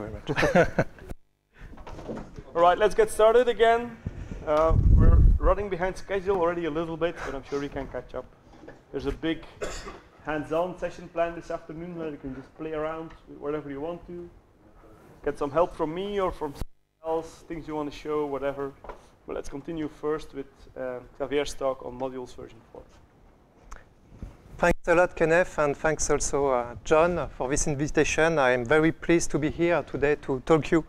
you very much. All right, let's get started again. We're running behind schedule already a little bit, but I'm sure we can catch up. There's a big hands-on session planned this afternoon where you can just play around with whatever you want to. Get some help from me or from someone else, things you want to show, whatever. But let's continue first with Xavier's talk on modules version 4. Thanks a lot, Kenneth, and thanks also, John, for this invitation. I'm very pleased to be here today to talk you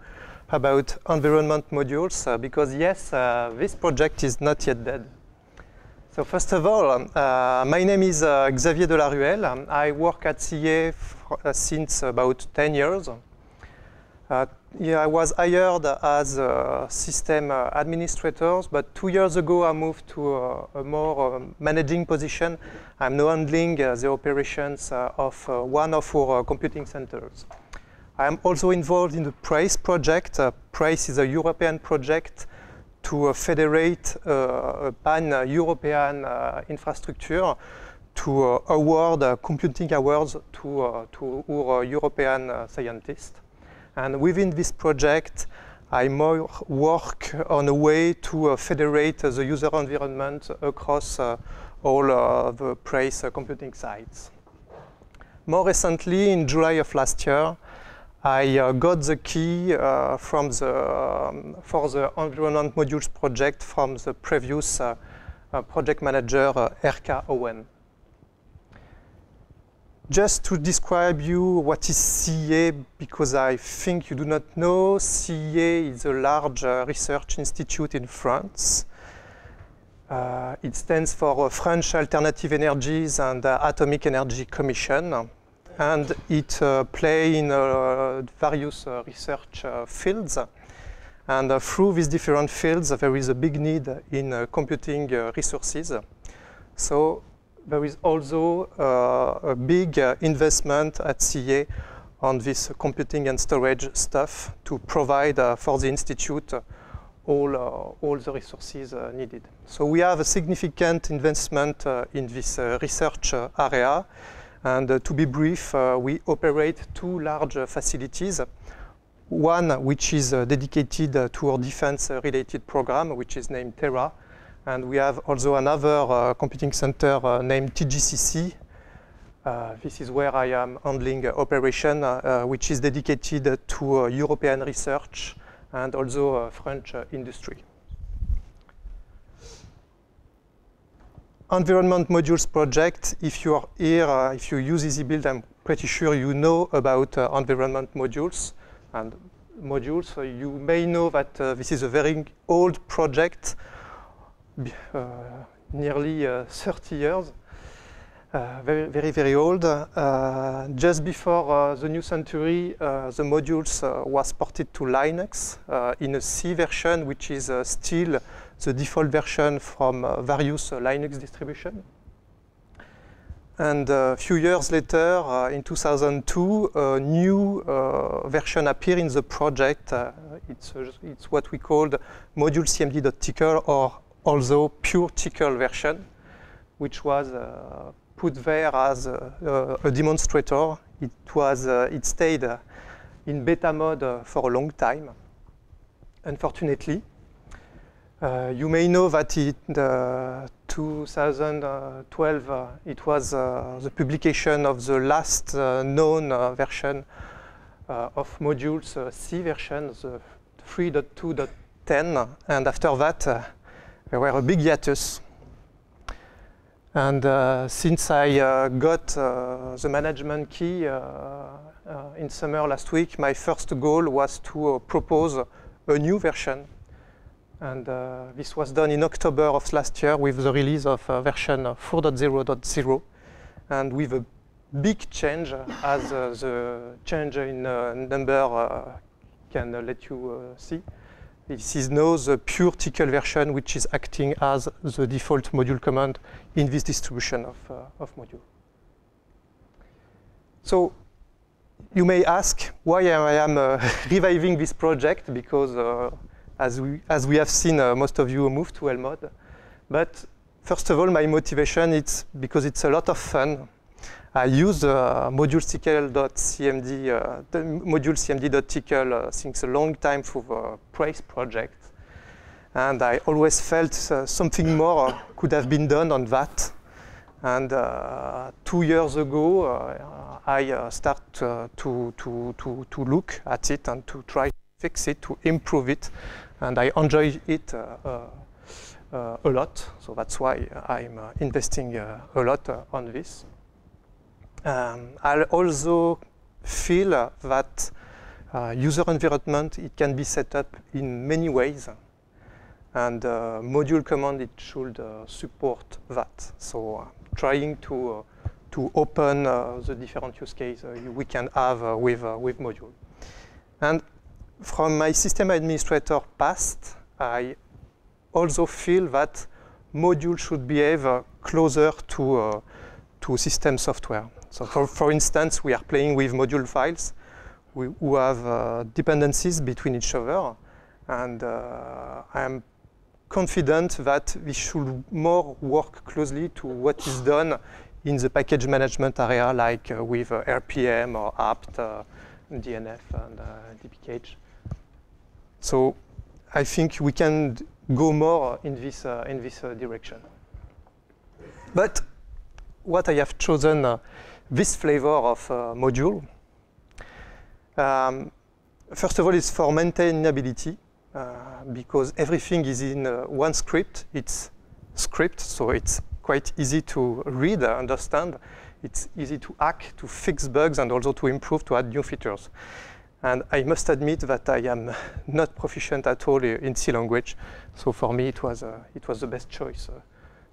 about environment modules, because yes, this project is not yet dead. So first of all, my name is Xavier Delaruelle. I work at CEA since about 10 years. I was hired as a system administrator, but 2 years ago I moved to a more managing position. I'm now handling the operations of one of our computing centers. I'm also involved in the PRACE project. PRACE is a European project to federate a pan-European infrastructure to award computing awards to our European scientists. And within this project, I more work on a way to federate the user environment across all the PRACE computing sites. More recently, in July of last year, I got the key for the environment modules project from the previous project manager, Erka Owen. Just to describe you what is CEA, because I think you do not know, CEA is a large research institute in France. It stands for French Alternative Energies and Atomic Energy Commission, and it plays in various research fields. And through these different fields, there is a big need in computing resources. So there is also a big investment at CEA on this computing and storage stuff to provide for the institute all the resources needed. So we have a significant investment in this research area. And to be brief, we operate 2 large facilities. One which is dedicated to our defense-related program, which is named Terra. And we have also another computing center named TGCC. This is where I am handling operation, which is dedicated to European research and also French industry. Environment modules project, if you are here, if you use EasyBuild, I'm pretty sure you know about environment modules. And modules, you may know that this is a very old project, nearly 30 years, very old. Just before the new century, the modules was ported to Linux in a C version, which is still the default version from various Linux distributions. And a few years later, in 2002, a new version appeared in the project. It's what we called module cmd.tcl, or also pure tcl version, which was put there as a demonstrator. It stayed in beta mode for a long time, unfortunately. You may know that in 2012, it was the publication of the last known version of modules, C version, the 3.2.10, and after that, there were a big hiatus. And since I got the management key in summer last week, my first goal was to propose a new version. And this was done in October of last year with the release of version 4.0.0, and with a big change, as the change in number can let you see. This is now the pure tcl version, which is acting as the default module command in this distribution of module. So you may ask why I am reviving this project, because as we have seen, most of you move to LMOD. But first of all, my motivation is because it's a lot of fun. I use module.cmd, the module cmd.tcl since a long time for the Praise project. And I always felt something more could have been done on that. And 2 years ago, I started to look at it and to try to fix it, to improve it. And I enjoy it a lot. So that's why I'm investing a lot on this. I also feel that user environment, it can be set up in many ways. And module command, it should support that. So trying to open the different use cases we can have with module. And from my system administrator past, I also feel that module should behave closer to system software. So for instance, we are playing with module files who have dependencies between each other. And I'm confident that we should more work closely to what is done in the package management area, like with RPM or apt, DNF, and dpkg. So I think we can go more in this direction. But what I have chosen this flavor of module, first of all, is for maintainability. Because everything is in one script. It's script, so it's quite easy to read, understand. It's easy to hack, to fix bugs, and also to improve, to add new features. And I must admit that I am not proficient at all in C language, so for me it was the best choice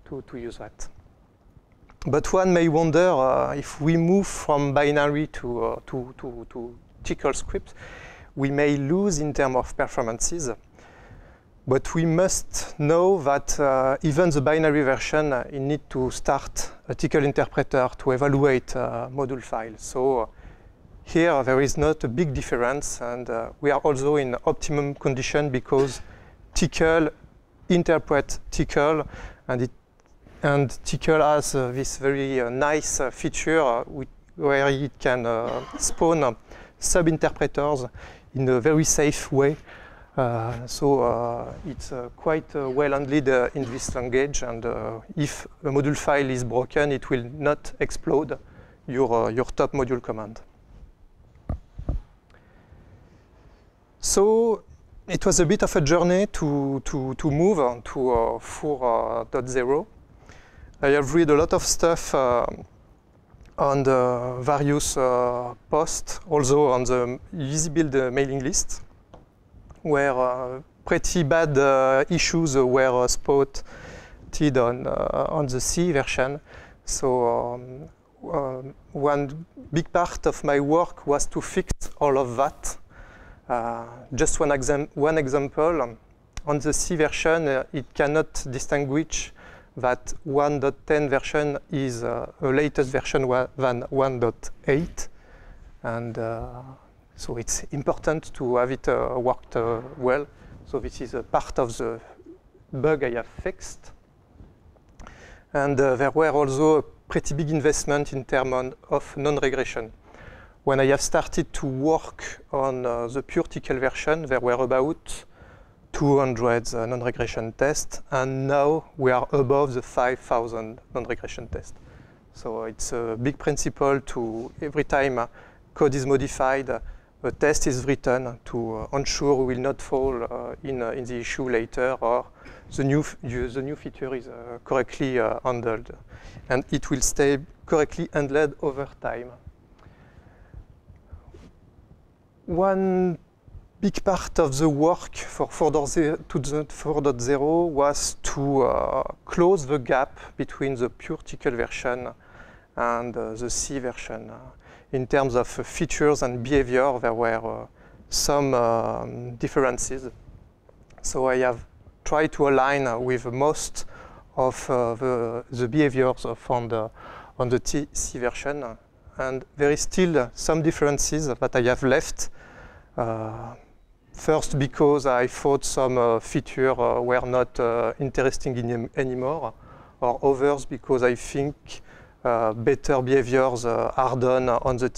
to use that. But one may wonder if we move from binary to TCL script, we may lose in terms of performances, but we must know that even the binary version, you need to start a TCL interpreter to evaluate module files. So here there is not a big difference, and we are also in optimum condition because TCL interprets TCL, and TCL has this very nice feature where it can spawn sub-interpreters in a very safe way. So it's quite well handled in this language, and if a module file is broken, it will not explode your top module command. So it was a bit of a journey to move on to 4.0. I have read a lot of stuff on the various posts, also on the EasyBuild mailing list, where pretty bad issues were spotted on the C version. So one big part of my work was to fix all of that. Just one example, on the C version, it cannot distinguish that 1.10 version is a latest version than 1.8. And so it's important to have it worked well. So this is a part of the bug I have fixed. And there were also a pretty big investment in terms of non-regression. When I have started to work on the pure TCL version, there were about 200 non-regression tests, and now we are above the 5,000 non-regression tests. So it's a big principle to every time code is modified, a test is written to ensure we will not fall in the issue later, or the new feature is correctly handled, and it will stay correctly handled over time. One big part of the work for 4.0 was to close the gap between the pure TCL version and the C version. In terms of features and behavior, there were some differences. So I have tried to align with most of the behaviors on the C version, and there is still some differences that I have left. First, because I thought some features were not interesting anymore, or others because I think better behaviors are done on the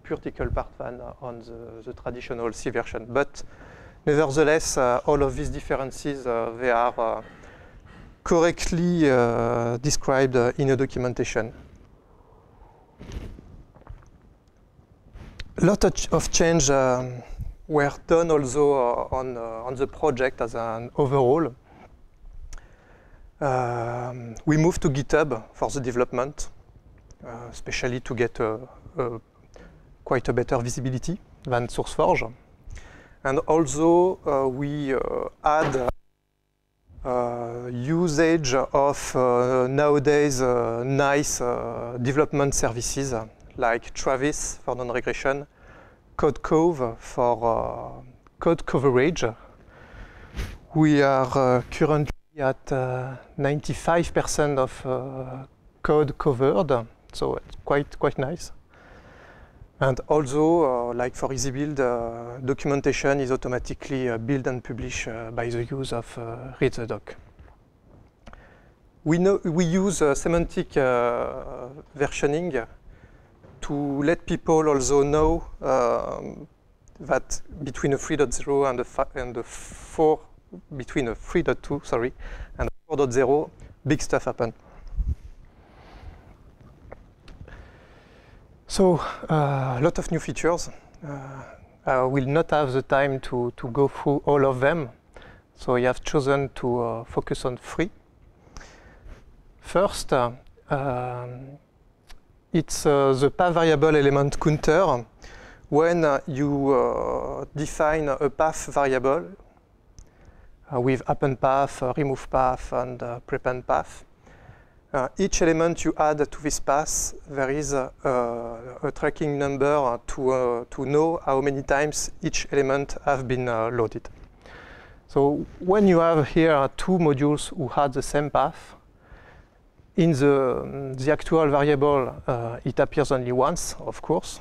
pure Tcl part than on the traditional C version. But nevertheless, all of these differences, they are correctly described in the documentation. A lot of change were done also on the project as an overall. We moved to GitHub for the development, especially to get quite a better visibility than SourceForge. And also we add usage of nowadays nice development services like Travis for non-regression, CodeCove for code coverage. We are currently at 95% of code covered, so it's quite nice. And also, like for EasyBuild, documentation is automatically built and published by the use of read the doc. We use semantic versioning to let people also know that between a 3.0 and a 4, between a 3.2, sorry, and a 4.0, big stuff happened. So, a lot of new features. I will not have the time to go through all of them. So I have chosen to focus on 3. First, it's the path variable element counter. When you define a path variable with append path, remove path, and prepend path, each element you add to this path, there is a tracking number to know how many times each element have been loaded. So when you have here 2 modules who had the same path, in the actual variable, it appears only once, of course,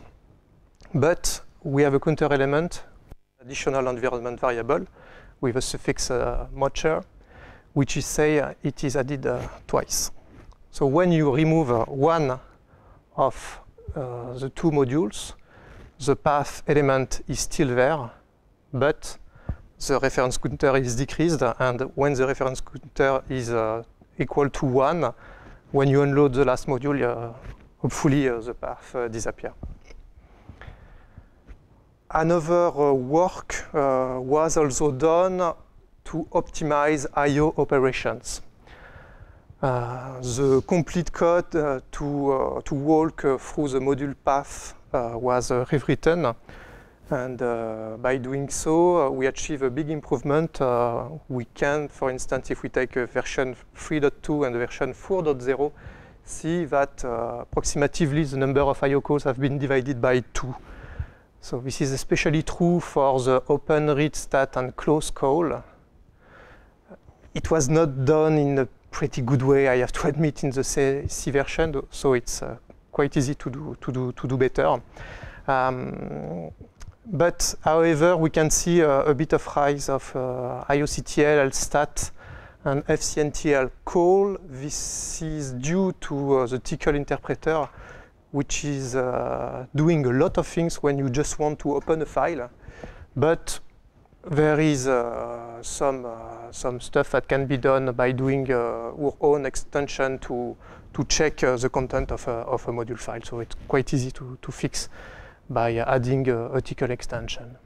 but we have a counter element, additional environment variable, with a suffix modcher, which is say it is added twice. So when you remove one of the 2 modules, the path element is still there, but the reference counter is decreased, and when the reference counter is equal to 1, when you unload the last module, hopefully the path disappears. Another work was also done to optimize I/O operations. The complete code to walk through the module path was rewritten, and by doing so, we achieve a big improvement. We can, for instance, if we take a version 3.2 and a version 4.0, see that approximately the number of I/O calls have been divided by 2. So this is especially true for the open, read, stat, and close call. It was not done in a pretty good way, I have to admit, in the C version, so it's quite easy to do better. But however, we can see a bit of rise of IOCTL, LSTAT, and FCNTL call. This is due to the Tcl interpreter, which is doing a lot of things when you just want to open a file. But there is some stuff that can be done by doing our own extension to check the content of a module file. So it's quite easy to fix by adding a Tcl extension.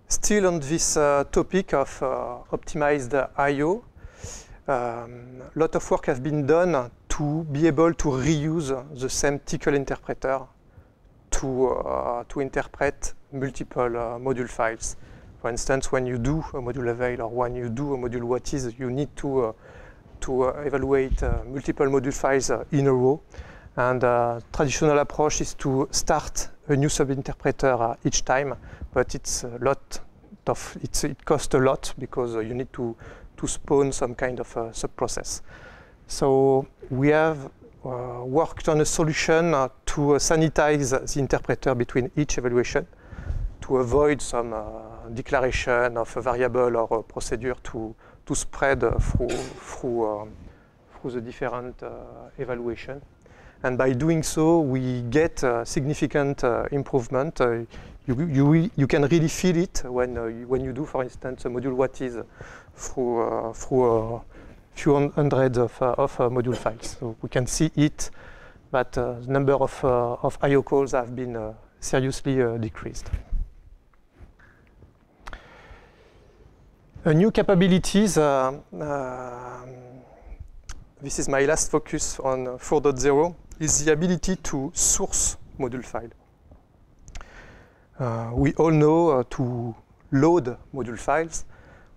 Still on this topic of optimized I/O, a lot of work has been done to be able to reuse the same Tcl interpreter to interpret multiple module files. For instance, when you do a module avail or when you do a module what is, you need to evaluate multiple module files in a row. And traditional approach is to start a new subinterpreter each time, but it's a lot of it costs a lot because you need to spawn some kind of subprocess. So we have worked on a solution to sanitize the interpreter between each evaluation to avoid some declaration of a variable or a procedure to spread through through the different evaluation. And by doing so, we get significant improvement. You can really feel it when you do, for instance, a module what is through a few hundreds of module files. So we can see it, that the number of I/O calls have been seriously decreased. New capabilities. This is my last focus on 4.0, is the ability to source module file. We all know to load module files.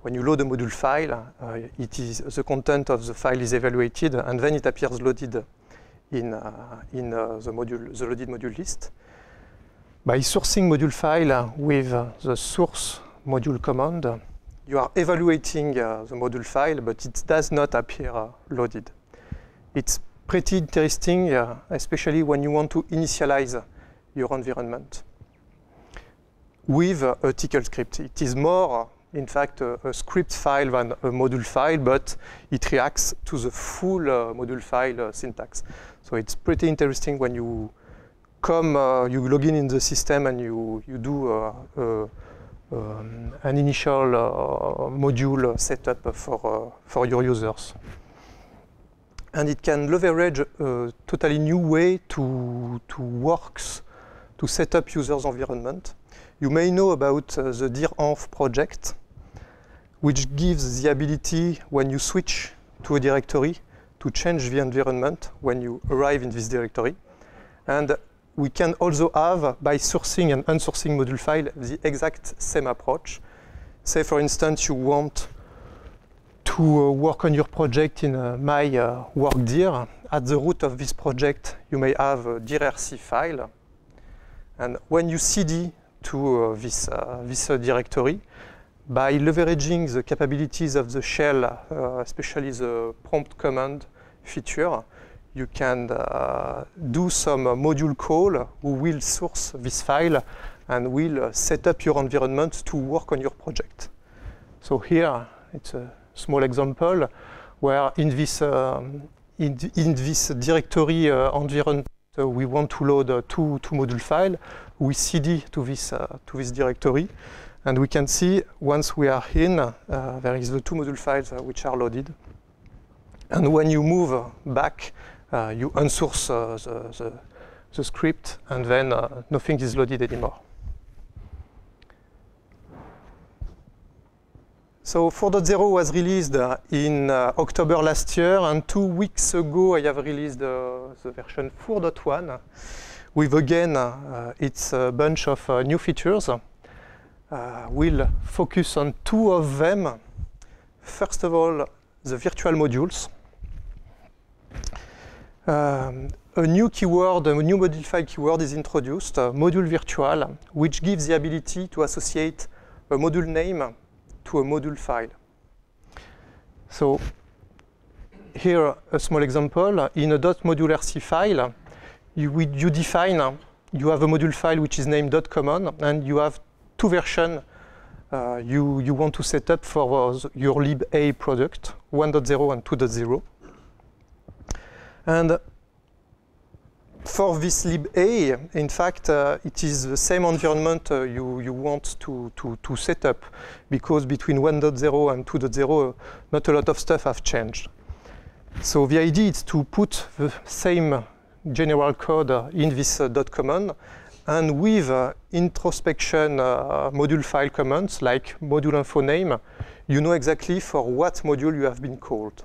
When you load a module file, the content of the file is evaluated, and then it appears loaded in the loaded module list. By sourcing module file with the source module command, you are evaluating the module file, but it does not appear loaded. It's pretty interesting, especially when you want to initialize your environment with a Tcl script. It is more, in fact, a script file than a module file, but it reacts to the full module file syntax. So it's pretty interesting when you you log in the system and you do an initial module setup for your users. And it can leverage a totally new way to set up users' environment. You may know about the DIR-env project, which gives the ability, when you switch to a directory, to change the environment when you arrive in this directory. And we can also have, by sourcing and unsourcing module file, the exact same approach. Say, for instance, you want to work on your project in my work dir. At the root of this project, you may have a dir-rc file. And when you cd to this directory, by leveraging the capabilities of the shell, especially the prompt command feature, you can do some module call who will source this file and will set up your environment to work on your project. So here, it's a small example where in this directory environment, we want to load two module files. We cd to this directory, and we can see once we are in, there is the two module files which are loaded. And when you move back, you unsource the script, and then nothing is loaded anymore. So 4.0 was released in October last year, and 2 weeks ago I have released the version 4.1 with, again, it's a bunch of new features. We'll focus on 2 of them. First of all, the virtual modules. A new keyword, a new module file keyword is introduced, module virtual, which gives the ability to associate a module name to a module file. So here a small example. In a .module.rc file, you define, you have a module file which is named .common, and you have 2 versions you want to set up for your lib-a product, 1.0 and 2.0. And for this lib-a, in fact, it is the same environment you want to set up, because between 1.0 and 2.0, not a lot of stuff have changed. So the idea is to put the same general code in this .common, and with introspection module file commands like module info name, you know exactly for what module you have been called.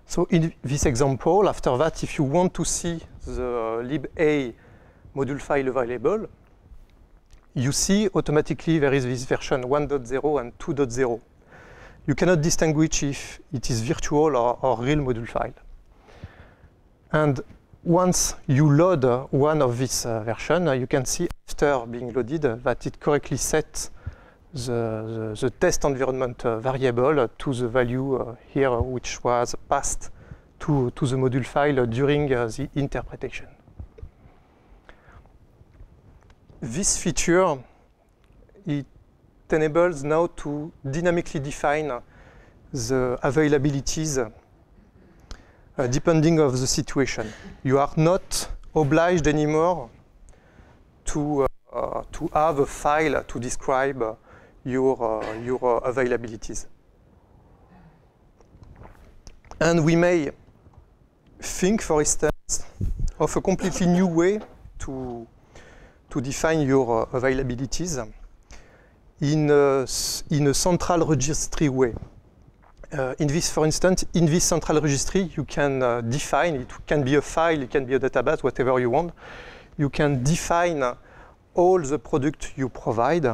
So in this example, after that, if you want to see the lib-a module file available, you see automatically there is this version 1.0 and 2.0. You cannot distinguish if it is virtual or real module file. And once you load one of this version, you can see after being loaded that it correctly sets the test environment variable to the value here, which was passed to the module file during the interpretation. This feature, it enables now to dynamically define the availabilities depending of the situation. You are not obliged anymore to have a file to describe your availabilities. And we may think, for instance, of a completely new way to define your availabilities in a central registry way. For instance, in this central registry, you can define, it can be a file, it can be a database, whatever you want. You can define all the products you provide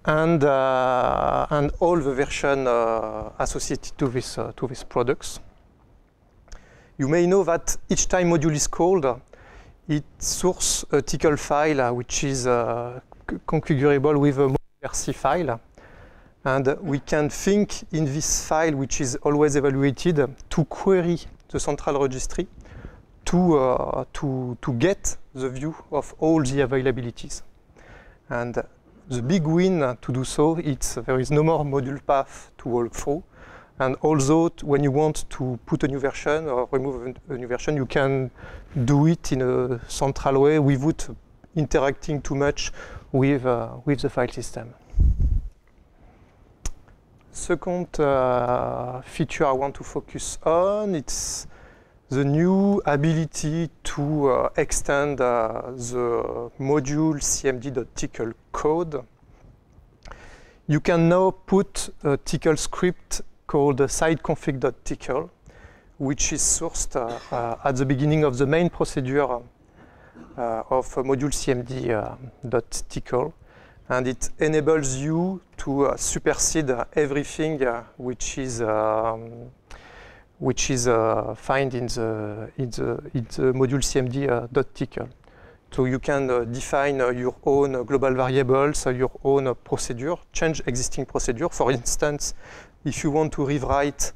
and all the version associated to these products. You may know that each time module is called, it sources a TCL file which is configurable with a module.rc file. And we can think in this file, which is always evaluated, to query the central registry to get the view of all the availabilities. And the big win to do so, there is no more module path to walk through. And also, when you want to put a new version or remove a new version, you can do it in a central way without interacting too much with the file system. Second feature I want to focus on, it's the new ability to extend the module cmd.tcl code. You can now put a TCL script called sideconfig.tcl, which is sourced at the beginning of the main procedure of module cmd.tcl. And it enables you to supersede everything which is found in the module cmd.tcl. So you can define your own global variables, your own procedure, change existing procedure. For instance, if you want to rewrite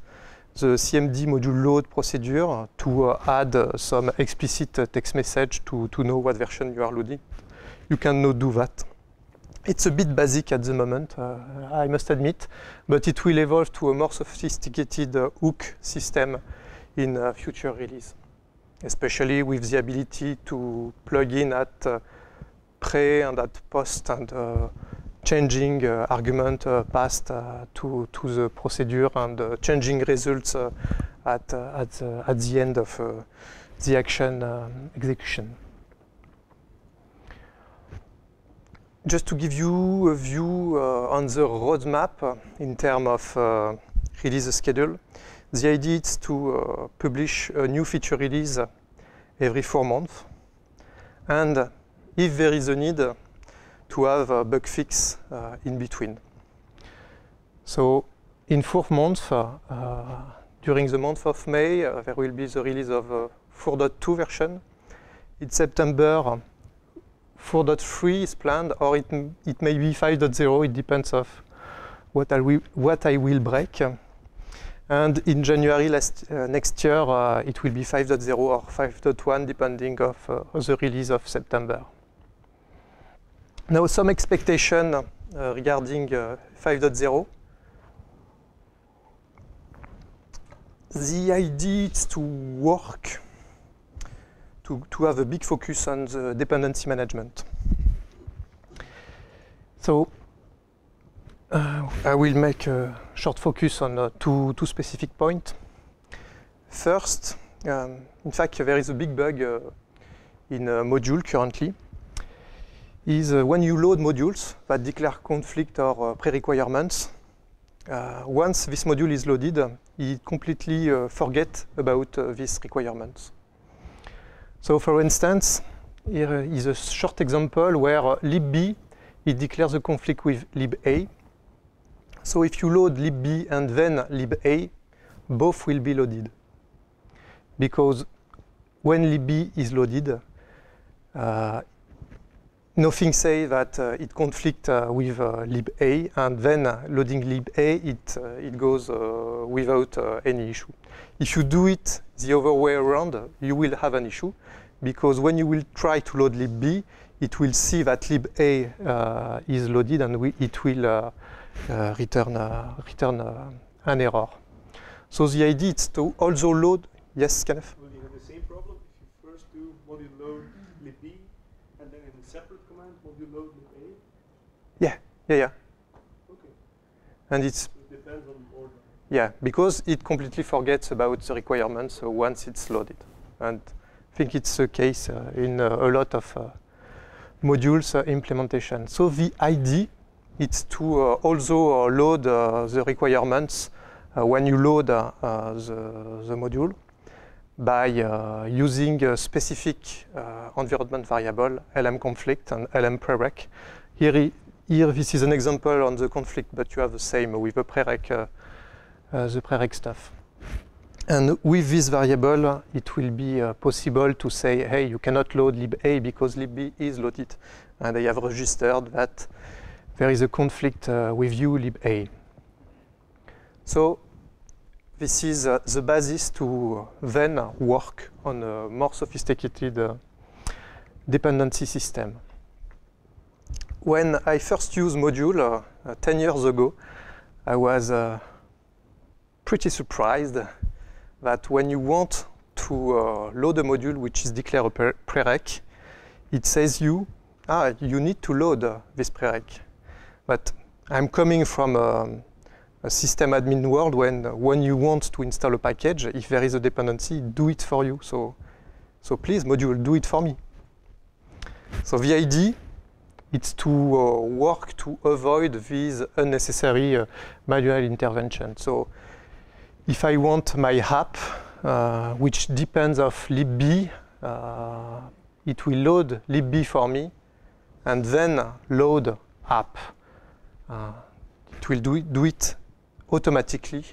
the CMD module load procedure to add some explicit text message to know what version you are loading, you can now do that. It's a bit basic at the moment, I must admit, but it will evolve to a more sophisticated hook system in future release, especially with the ability to plug in at pre and at post and changing argument passed to the procedure and changing results at the end of the action execution. Just to give you a view on the roadmap in terms of release schedule, the idea is to publish a new feature release every 4 months, and if there is a need, to have a bug fix in between. So in 4 months, during the month of May, there will be the release of 4.2 version. In September, 4.3 is planned, or it may be 5.0. It depends of what I will break. And in January next year, it will be 5.0 or 5.1, depending of the release of September. Now, some expectation regarding 5.0. The idea is to work to have a big focus on the dependency management. So I will make a short focus on two specific points. First, in fact, there is a big bug in a module currently, is when you load modules that declare conflict or pre-requirements, once this module is loaded, it completely forgets about these requirements. So for instance, here is a short example where lib.b, it declares a conflict with lib.a. So if you load lib.b and then lib.a, both will be loaded. Because when lib.b is loaded, nothing says that it conflicts with lib.a, and then loading lib.a, it goes without any issue. If you do it the other way around, you will have an issue, because when you will try to load lib.b, it will see that lib.a is loaded, and it will return an error. So the idea is to also load. Yes, Kenneth? Will you have the same problem if you first do module load lib B and then in a separate command module load lib A? Yeah. Okay. And it's So it depends on order. yeah, because it completely forgets about the requirements once it's loaded. And I think it's the case in a lot of modules implementation. So the idea is to also load the requirements when you load the module by using a specific environment variable, lm conflict and lm prereq. Here, this is an example on the conflict, but you have the same with the prereq stuff. And with this variable, it will be possible to say, hey, you cannot load lib A because lib B is loaded. And I have registered that there is a conflict with you, lib A. So this is the basis to then work on a more sophisticated dependency system. When I first used module 10 years ago, I was pretty surprised that when you want to load a module which is declared a prereq, it says you need to load this prereq. But I'm coming from a system admin world when you want to install a package, if there is a dependency, do it for you. So please, module, do it for me. So the idea is to work to avoid these unnecessary manual intervention. So if I want my app, which depends of lib_b, it will load lib_b for me, and then load app. It will do it automatically.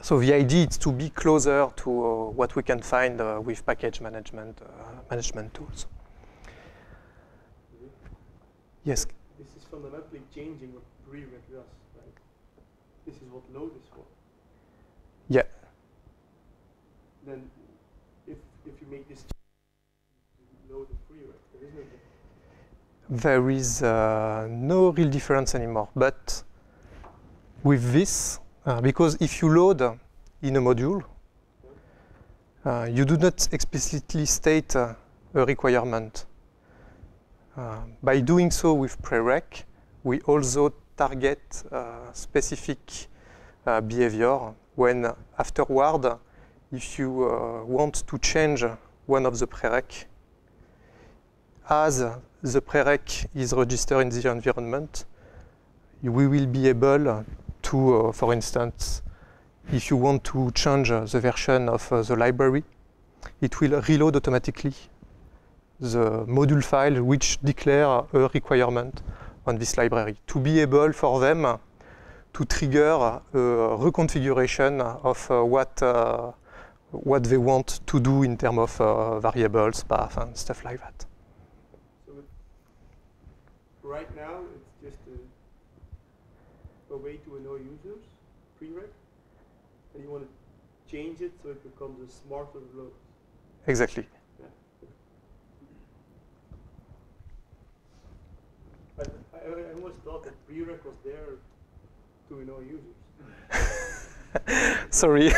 So the idea is to be closer to what we can find with package management tools. Yes? This is fundamentally changing what prereq does, right? This is what load is for. Yeah. Then if you make this load the prereq, there is no difference. There is no real difference anymore. But with this, because if you load in a module, you do not explicitly state a requirement. By doing so with prereq, we also target specific behavior when afterward, if you want to change one of the prereq, as the prereq is registered in the environment, we will be able to, for instance, if you want to change the version of the library, it will reload automatically the module file which declare a requirement on this library to be able for them to trigger a reconfiguration of what they want to do in terms of variables, path, and stuff like that. So right now, it's just a way to annoy users, prereq, and you want to change it so it becomes a smarter load. Exactly. I always thought that prereq was there to annoy users. Sorry.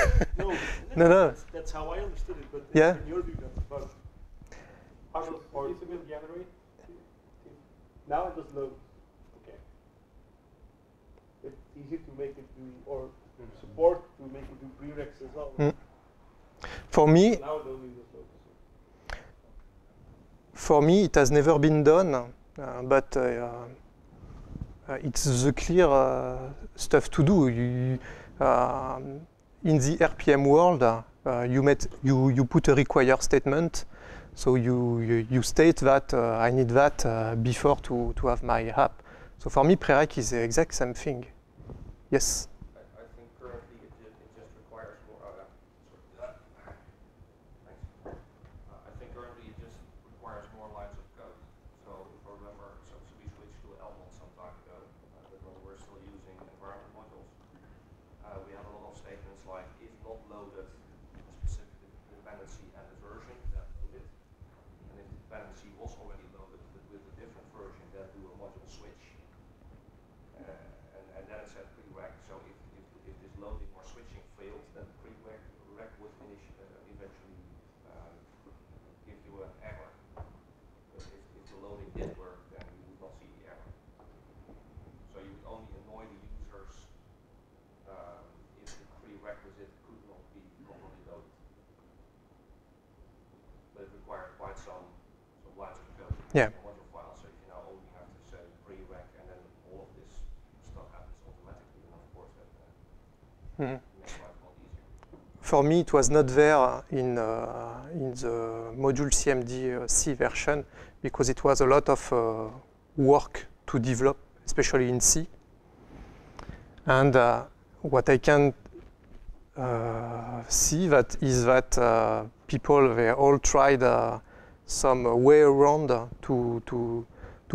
No. That's how I understood it, but yeah. in your view, that's a bug. How does it generate? Now it does load. Okay. It's easy to make it do, or support to make it do prereqs as well. For me, now it only does load. For me, it has never been done, but it's the clear stuff to do. In the RPM world, you put a require statement, so you state that I need that before to have my app. So for me, prereq is the exact same thing. Yes. I think currently it just requires more. I think currently it just requires more lines of code. So if I remember, so we switched to Elmont some time ago, but when we were still using environment modules, we had a lot of statements like if not loaded a specific dependency and the version, then load it. And if the dependency was already loaded but with a different version, then do a module switch. And then it said prereq. So if for me, it was not there in the module CMD C version because it was a lot of work to develop, especially in C. And what I can see that is that people, they all tried some way around to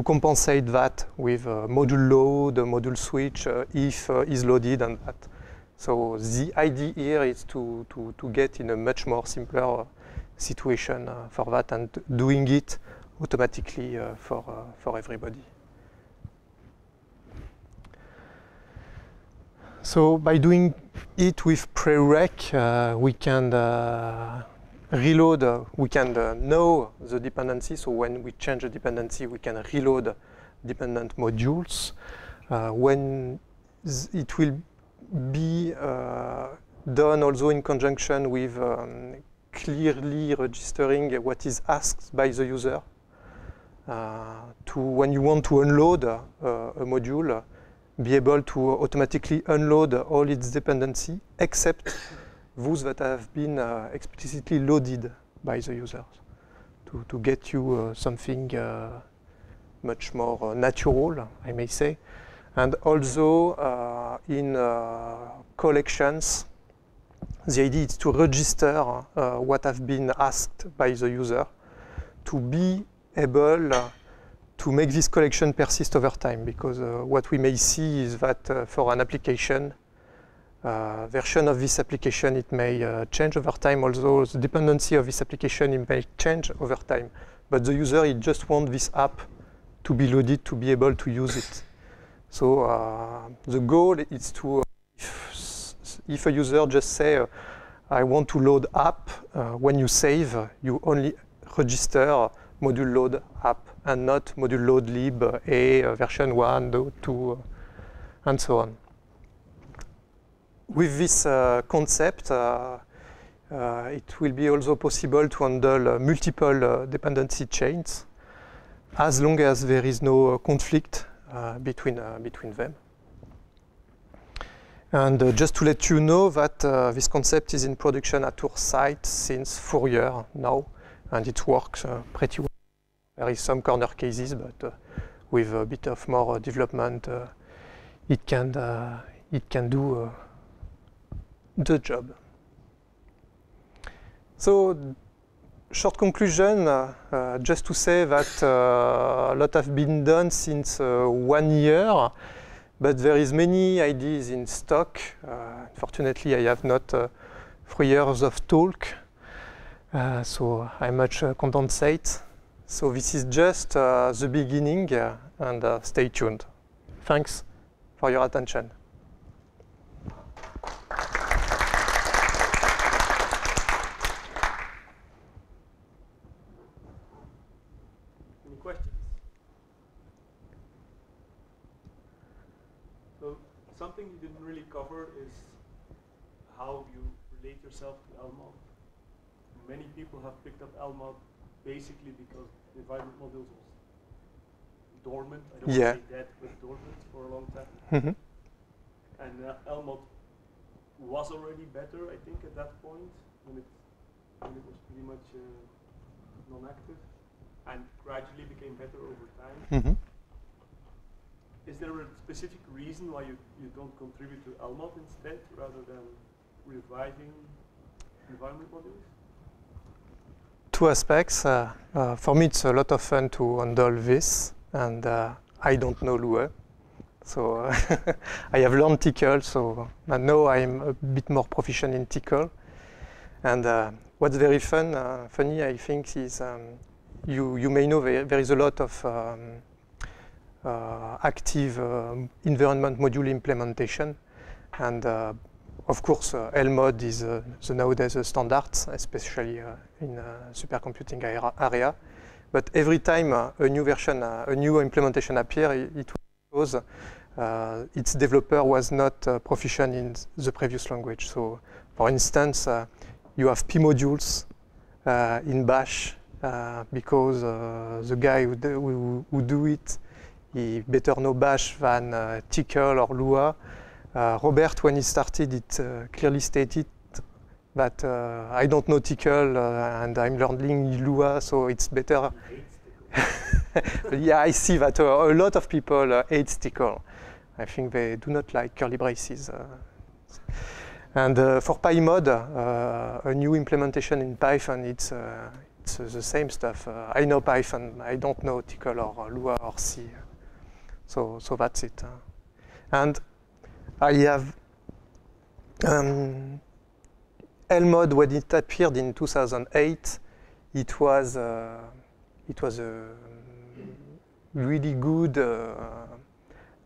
compensate that with module load, module switch, if is loaded and that. So the idea here is to get in a much more simpler situation for that and doing it automatically for everybody. So by doing it with prereq, we can reload, we can know the dependency. So when we change the dependency, we can reload dependent modules. When it will be done also in conjunction with clearly registering what is asked by the user. When you want to unload a module, be able to automatically unload all its dependency, except those that have been explicitly loaded by the users, to get you something much more natural, I may say. And also in collections, the idea is to register what have been asked by the user to be able to make this collection persist over time, because what we may see is that for an application, version of this application, it may change over time. Also, the dependency of this application, it may change over time. But the user, he just wants this app to be loaded, to be able to use it. So the goal is to, if a user just say, I want to load app, when you save, you only register module load app and not module load lib a version 1, 2, and so on. With this concept, it will be also possible to handle multiple dependency chains as long as there is no conflict between them. And just to let you know that this concept is in production at our site since 4 years now, and it works pretty well. There is some corner cases, but with a bit of more development, it can do the job. So, short conclusion, just to say that a lot has been done since 1 year, but there is many ideas in stock. Unfortunately, I have not 3 years of talk, so I much condensate. So this is just the beginning, and stay tuned. Thanks for your attention. Any questions? So something you didn't really cover is how you relate yourself to LMOD. Many people have picked up LMOD basically because the environment modules was dormant. I don't want to say dead, but dormant for a long time. Mm-hmm. And LMOD was already better, I think, at that point when it was pretty much non-active, and gradually became better over time. Mm-hmm. Is there a specific reason why you don't contribute to LMOD instead, rather than reviving environment modules? Two aspects. For me, it's a lot of fun to handle this, and I don't know Lua. So I have learned Tcl, so now I'm a bit more proficient in Tcl. And what's very funny, I think, is you may know there is a lot of active environment module implementation, and of course, LMOD is the nowadays standard, especially in supercomputing area. But every time a new version, a new implementation appears, it was its developer was not proficient in the previous language. So, for instance, you have P modules in Bash because the guy who do it, he better know Bash than Tcl or Lua. Robert, when he started, it clearly stated that I don't know Tcl and I'm learning Lua, so it's better. Yeah, I see that a lot of people hate Tcl. I think they do not like curly braces. And for PyMod, a new implementation in Python, it's the same stuff. I know Python, I don't know Tcl or Lua or C. So that's it. And I have Lmod, when it appeared in 2008, it was a really good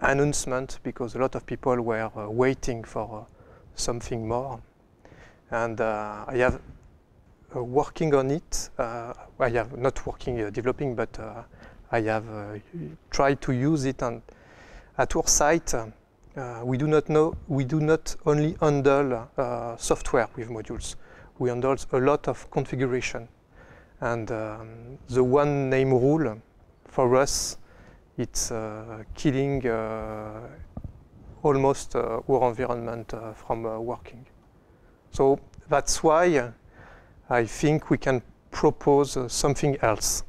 announcement because a lot of people were waiting for something more. And I have working on it. I have not working developing, but I have tried to use it. And at our site, we do not only handle software with modules. We handle a lot of configuration. And the one name rule for us, it's killing almost our environment from working. So that's why I think we can propose something else.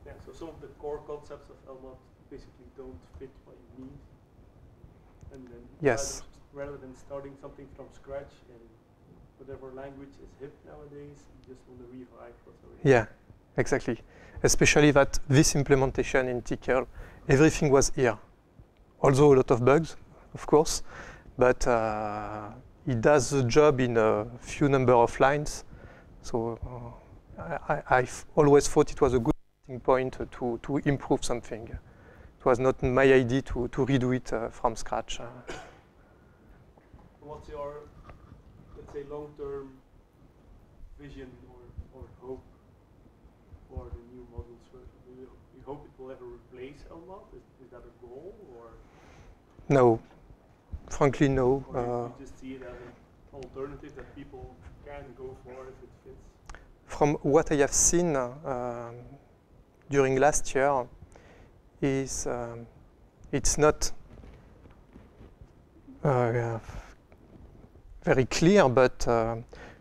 Yeah, so some of the core concepts of Lmod basically don't fit what you need. And then Yes. rather than starting something from scratch in whatever language is hip nowadays, you just want to revive what's already. Yeah, exactly. Especially that this implementation in Tcl, everything was here. Although a lot of bugs, of course, but it does the job in a few number of lines. So I've always thought it was a good starting point to improve something. It was not my idea to redo it from scratch. What's your, let's say, long-term vision or hope for the new models? Do you hope it will ever replace Lmod? Is that a goal, or? No, frankly, no. Or you just see it as an alternative that people can go for if it fits? From what I have seen during last year, is it's not very clear, but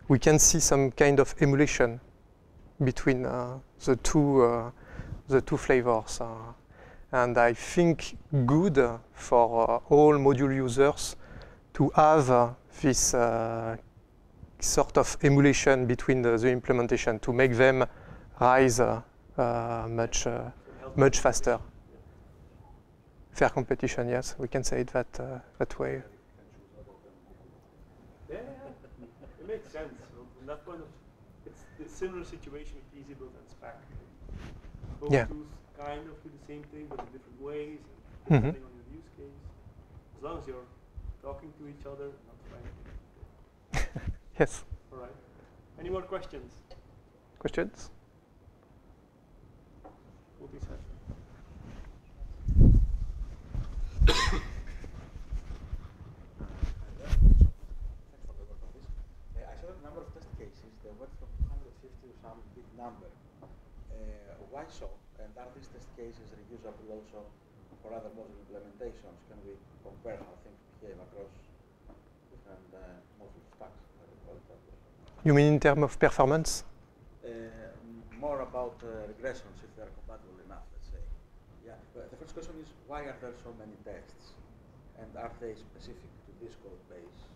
we can see some kind of emulation between the two flavors. And I think good for all module users to have this sort of emulation between the implementation to make them rise much faster. Fair competition, yes, we can say it that way. Yeah, it makes sense. From that point of, it's a similar situation with EasyBuild and Spack. Both tools kind of do the same thing, but in different ways, and depending on your use case. As long as you're talking to each other, not fighting. Yes. All right. Any more questions? Questions? What is happening? I saw a number of test cases. They went from 250 to some big number. Why so? And are these test cases reusable also for other module implementations? Can we compare how things behave across different module stacks? You mean in terms of performance? More about regressions, if they are compatible enough, let's say. Yeah. But the first question is, why are there so many tests? And are they specific to this code base?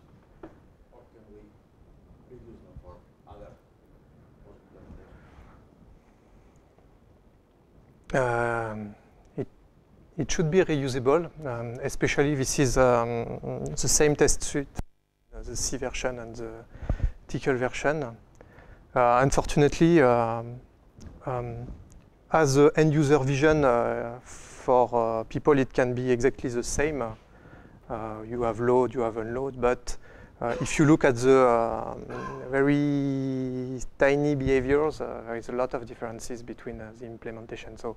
Or can we reuse them for other implementations? It should be reusable, especially this is the same test suite, the C version and the Tcl version. Unfortunately, as the end user vision for people, it can be exactly the same. You have load, you have unload, but if you look at the very tiny behaviors, there is a lot of differences between the implementation. So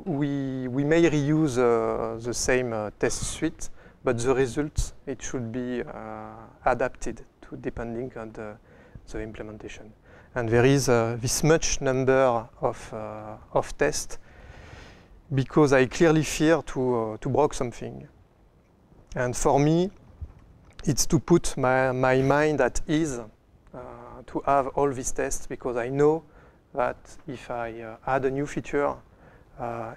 we may reuse the same test suite, but the results, it should be adapted to depending on the implementation. And there is this much number of tests because I clearly fear to broke something. And for me, it's to put my mind at ease to have all these tests, because I know that if I add a new feature,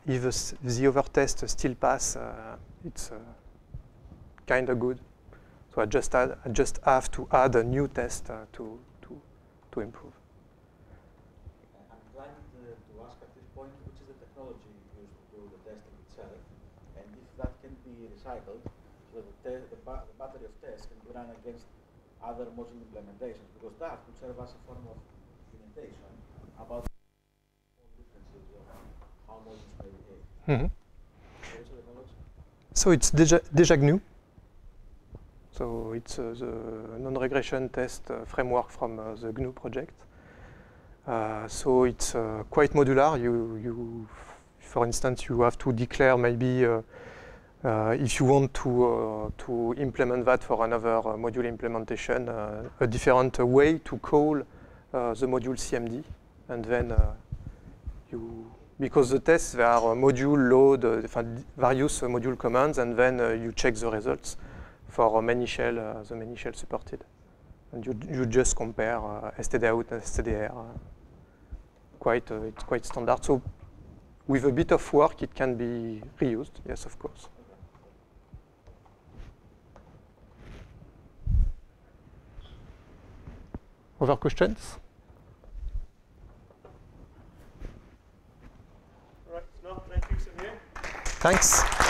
if the other tests still pass, it's kind of good. So I just have to add a new test to improve. I'm trying to ask at this point, which is the technology used to do the testing itself, and if that can be recycled, so the battery of tests can be run against other module implementations, because that could serve as a form of documentation about small differences of how modules may behave. Mm-hmm. So what's the technology? So it's Deja GNU. So it's the non-regression test framework from the GNU project. So it's quite modular. For instance, you have to declare maybe if you want to implement that for another module implementation, a different way to call the module CMD, and then because the tests, there are module load, various module commands, and then you check the results for many shell, the many shell supported, and you just compare std out and stdr. It's quite standard. So with a bit of work, it can be reused. Yes, of course. Other questions? All right, no, thank you, Samir. Thanks.